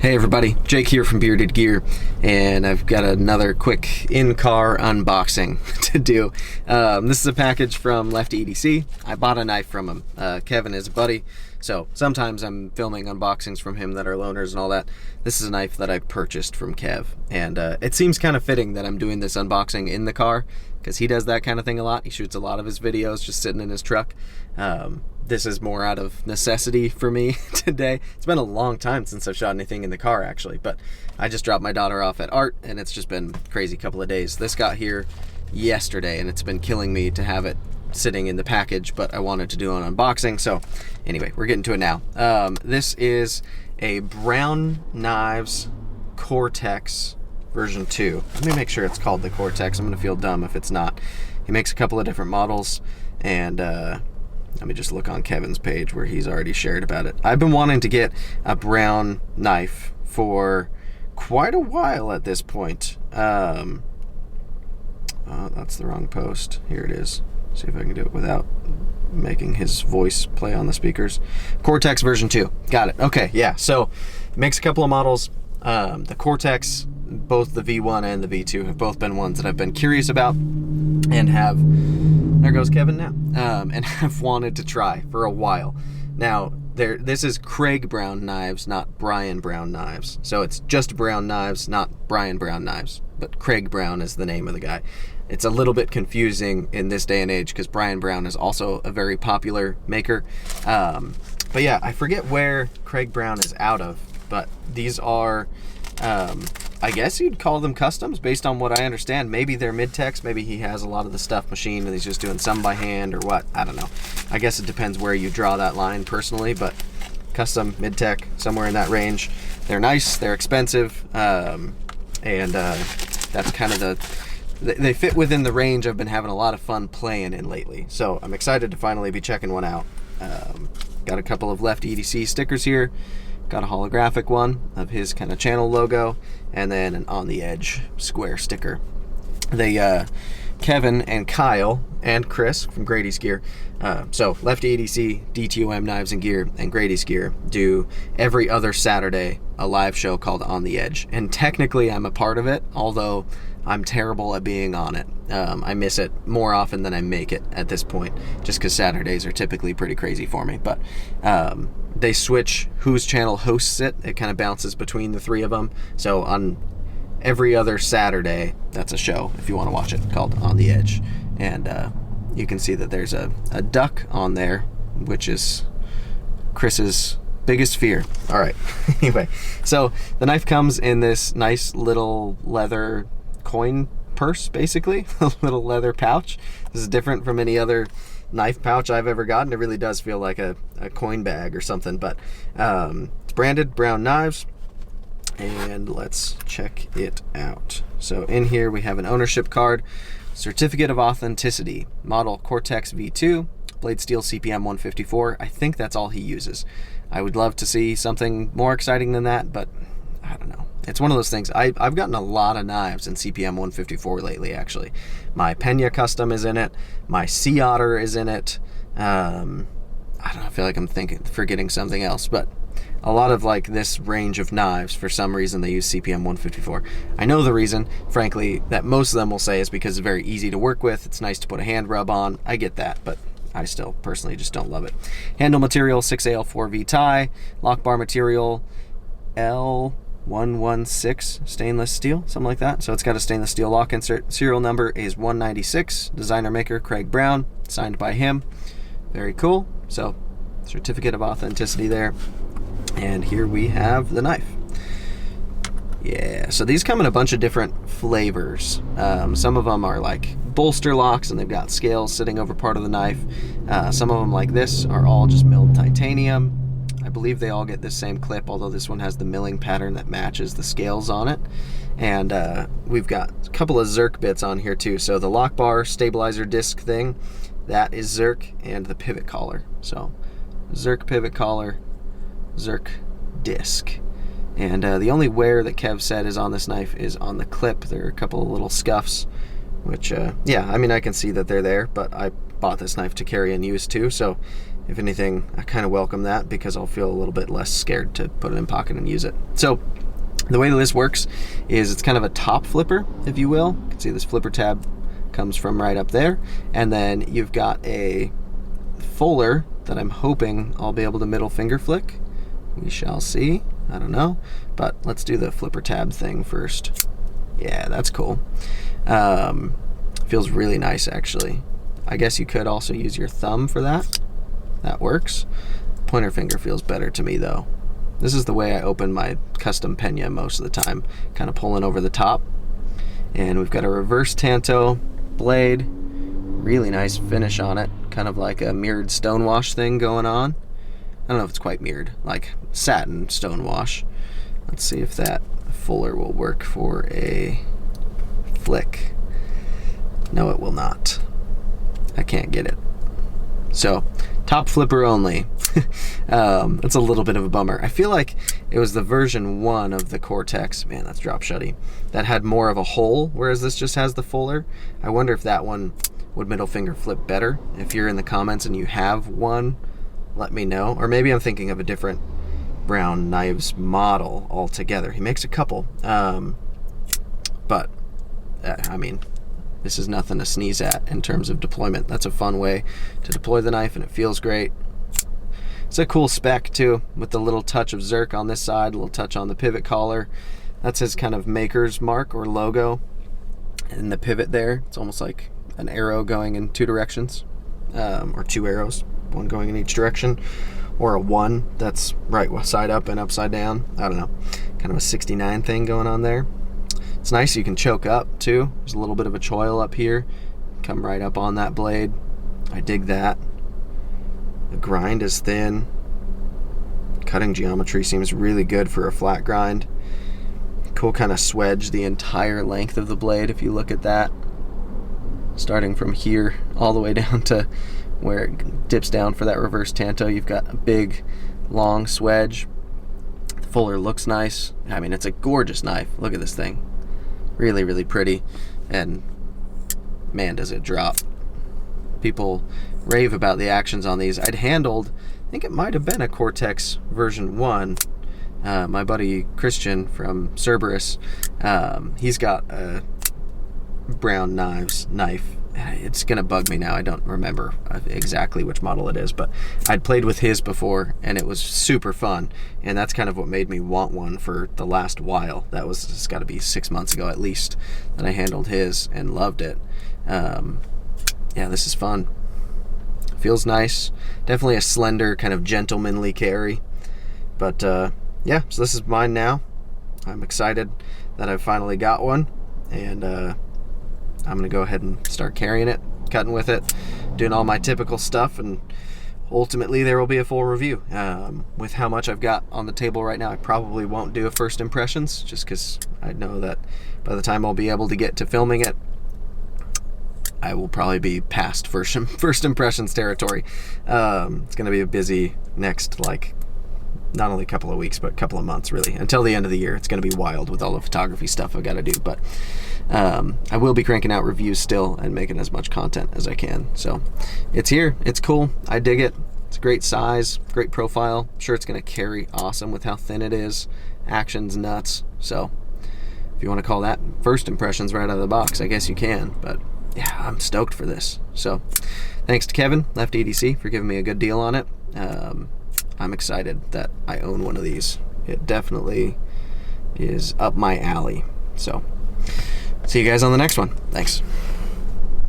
Hey everybody, Jake here from Bearded Gear, and I've got another quick in-car unboxing to do. This is a package from Lefty EDC. I bought a knife from him. Kevin is a buddy, so sometimes I'm filming unboxings from him that are loaners and all that. This is a knife that I purchased from Kev, and it seems kind of fitting that I'm doing this unboxing in the car, because he does that kind of thing a lot. He shoots a lot of his videos just sitting in his truck. This is more out of necessity for me today. It's been a long time since I've shot anything in the car, actually, but I just dropped my daughter off at art, and it's just been a crazy couple of days. This got here yesterday, and it's been killing me to have it sitting in the package, but I wanted to do an unboxing, so anyway, we're getting to it now. This is a Brown Knives Cortex version 2. Let me make sure it's called the Cortex. I'm gonna feel dumb if it's not. He makes a couple of different models, and let me just look on Kevin's page where he's already shared about it. I've been wanting to get a Brown knife for quite a while at this point. Oh, that's the wrong post. Here it is. See if I can do it without making his voice play on the speakers. Cortex version 2. Got it. Okay, yeah. So makes a couple of models. The Cortex, both the V1 and the V2, have both been ones that I've been curious about and have, there goes Kevin now, and have wanted to try for a while. Now, this is Craig Brown Knives, not Brian Brown Knives. So it's just Brown Knives, not Brian Brown Knives, but Craig Brown is the name of the guy. It's a little bit confusing in this day and age because Brian Brown is also a very popular maker. But yeah, I forget where Craig Brown is out of, but these are, I guess you'd call them customs based on what I understand. Maybe they're Midtechs, maybe he has a lot of the stuff machined and he's just doing some by hand or what, I don't know. I guess it depends where you draw that line personally, but custom, Midtech, somewhere in that range. They're nice, they're expensive, and that's kind of they fit within the range I've been having a lot of fun playing in lately. So I'm excited to finally be checking one out. Got a couple of Lefty EDC stickers here. Got a holographic one of his kind of channel logo, and then an on the edge square sticker. They, Kevin and Kyle and Chris from Grady's Gear, so Lefty EDC, DTOM Knives and Gear, and Grady's Gear do every other Saturday a live show called On the Edge. And technically I'm a part of it, although I'm terrible at being on it. I miss it more often than I make it at this point, just because Saturdays are typically pretty crazy for me. But they switch whose channel hosts it. It kind of bounces between the three of them. So on every other Saturday, that's a show, if you want to watch it, called On the Edge. And you can see that there's a duck on there, which is Chris's biggest fear. All right, anyway, so the knife comes in this nice little leather coin purse, basically, a little leather pouch. This is different from any other knife pouch I've ever gotten. It really does feel like a coin bag or something, but it's branded Brown Knives, and let's check it out. So in here we have an ownership card, certificate of authenticity, model Cortex V2, blade steel CPM 154. I think that's all he uses. I would love to see something more exciting than that, but I don't know. It's one of those things. I've gotten a lot of knives in CPM 154 lately, actually. My Pena Custom is in it. My Sea Otter is in it. I don't know, I feel like I'm forgetting something else, but a lot of like this range of knives, for some reason they use CPM 154. I know the reason, frankly, that most of them will say is because it's very easy to work with. It's nice to put a hand rub on. I get that, but I still personally just don't love it. Handle material 6AL4V tie. Lock bar material L116 stainless steel, something like that. So it's got a stainless steel lock insert. Serial number is 196. Designer maker Craig Brown, signed by him. Very cool. So certificate of authenticity there. And here we have the knife. Yeah, so these come in a bunch of different flavors. Some of them are like bolster locks and they've got scales sitting over part of the knife. Some of them, like this, are all just milled titanium. I believe they all get this same clip, although this one has the milling pattern that matches the scales on it. And we've got a couple of Zerk bits on here too. So the lock bar stabilizer disc thing, that is Zerk, and the pivot collar. So Zerk pivot collar, Zerk disc. And the only wear that Kev said is on this knife is on the clip. There are a couple of little scuffs, which, yeah, I mean, I can see that they're there, but I bought this knife to carry and use too, so If anything, I kind of welcome that because I'll feel a little bit less scared to put it in pocket and use it. So the way that this works is it's kind of a top flipper, if you will. You can see this flipper tab comes from right up there, and then you've got a fuller that I'm hoping I'll be able to middle finger flick. We shall see. I don't know, but let's do the flipper tab thing first. Yeah, that's cool. Feels really nice, actually. I guess you could also use your thumb for that. That works. Pointer finger feels better to me, though. This is the way I open my custom Pena most of the time, kind of pulling over the top. And we've got a reverse tanto blade. Really nice finish on it, kind of like a mirrored stonewash thing going on. I don't know if it's quite mirrored, like satin stonewash. Let's see if that fuller will work for a flick. No, it will not. I can't get it. So, top flipper only. That's a little bit of a bummer. I feel like it was the version 1 of the Cortex, man, that's drop shutty, that had more of a hole, whereas this just has the fuller. I wonder if that one would middle finger flip better. If you're in the comments and you have one, let me know. Or maybe I'm thinking of a different Brown Knives model altogether. He makes a couple, but I mean, this is nothing to sneeze at in terms of deployment. That's a fun way to deploy the knife, and it feels great. It's a cool spec too, with the little touch of Zerk on this side, a little touch on the pivot collar. That's his kind of maker's mark or logo. And the pivot there, it's almost like an arrow going in 2 directions, or 2 arrows, one going in each direction, or a 1 that's right side up and upside down. I don't know, kind of a 69 thing going on there. It's nice you can choke up too. There's a little bit of a choil up here, come right up on that blade. I dig that. The grind is thin. Cutting geometry seems really good for a flat grind. Cool kind of swedge the entire length of the blade if you look at that. Starting from here all the way down to where it dips down for that reverse tanto, you've got a big long swedge. The fuller looks nice. I mean, it's a gorgeous knife. Look at this thing. Really, really pretty. And man, does it drop. People rave about the actions on these. I'd handled, I think it might have been a Cortex version 1. My buddy Christian from Cerberus, he's got a Brown Knives knife. It's gonna bug me now. I don't remember exactly which model it is, but I'd played with his before and it was super fun, and that's kind of what made me want one for the last while. It's got to be 6 months ago at least that I handled his and loved it. Yeah, this is fun. Feels nice. Definitely a slender, kind of gentlemanly carry. But yeah, so this is mine now. I'm excited that I've finally got one, and I'm gonna go ahead and start carrying it, cutting with it, doing all my typical stuff, and ultimately there will be a full review. With how much I've got on the table right now, I probably won't do a first impressions, just because I know that by the time I'll be able to get to filming it, I will probably be past first impressions territory. It's gonna be a busy next, like, not only a couple of weeks, but a couple of months, really. Until the end of the year, it's going to be wild with all the photography stuff I've got to do. But I will be cranking out reviews still and making as much content as I can. So it's here. It's cool. I dig it. It's a great size, great profile. I'm sure it's going to carry awesome with how thin it is. Action's nuts. So if you want to call that first impressions right out of the box, I guess you can. But yeah, I'm stoked for this. So thanks to Kevin, Left EDC, for giving me a good deal on it. I'm excited that I own one of these. It definitely is up my alley. So, see you guys on the next one. Thanks.